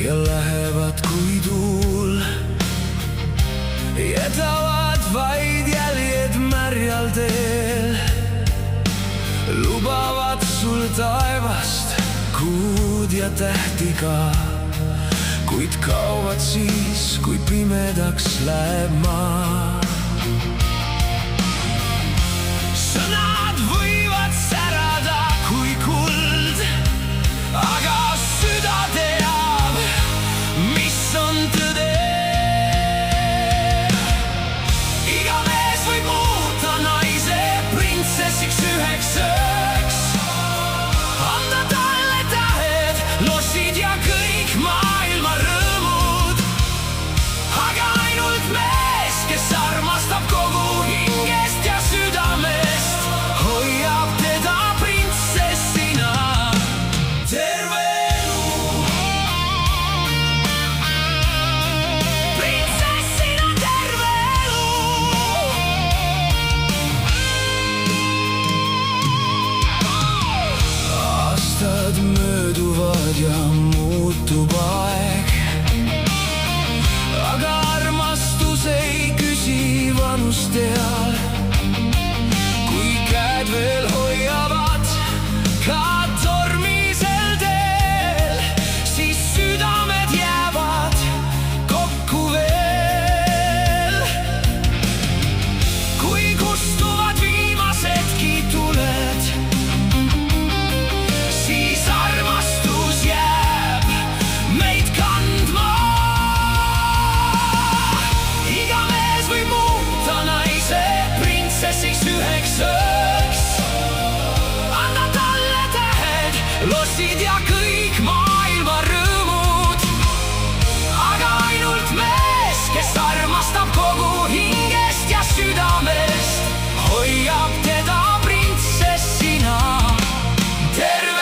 Ja lähevad kui tuul, jätavad vaid jäljed märjal teel. Lubavad sul taevast kuud ja tähti ka, kuid kaovad siis, kui pimedaks läheb maa. Sõnad võivad särada kui kuld, aga süda teab, mis on tõde. Iga mees võib muuta naise printsessiks üheks ööks, anda talle tähed, lossid ja kõik maailma rõõmud. Aga ainult mees, kes armastab kogu hingest ja südamest, hoiab teda printsessina terve. Mööduvad ja muutub aeg, aga armastus ei küsi vanust eal. Kui käed veel hoiavad ka tormisel teel, siis südamed jäävad kokku veel. Kui kustuvad viimasedki tuled, armastus jääb meid kandma. Iga mees võib muuta naise printsessiks üheks ööks, anda talle tähed, lossid ja kõik maailma rõõmud. Aga ainult mees, kes armastab kogu hingest ja südamest, hoiab teda printsessina terve.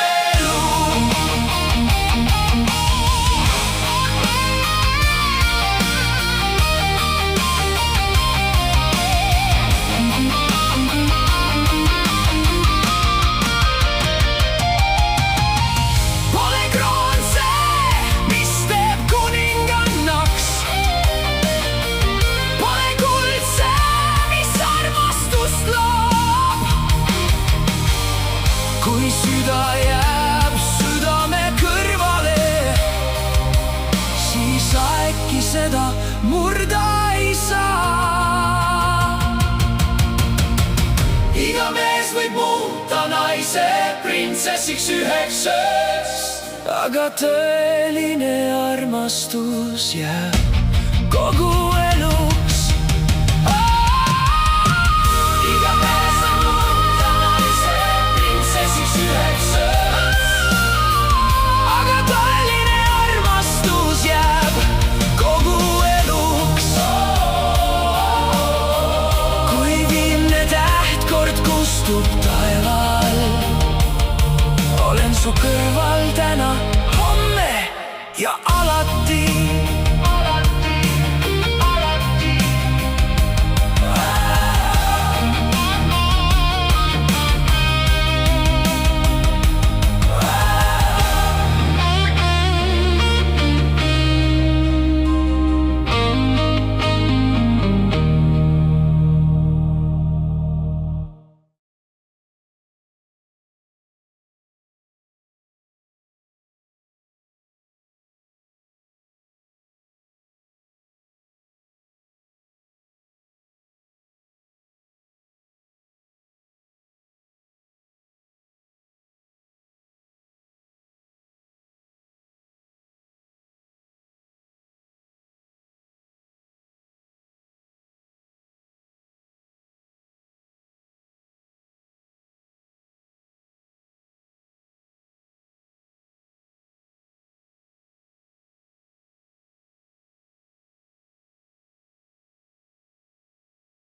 Kui süda jääb südame kõrvale, siis äkki seda murda ei saa. Iga mees võib muuta naise printsessiks üheks ööks, aga tõeline armastus jääb kogu eluks. Taeval olen su kõrval täna, homme ja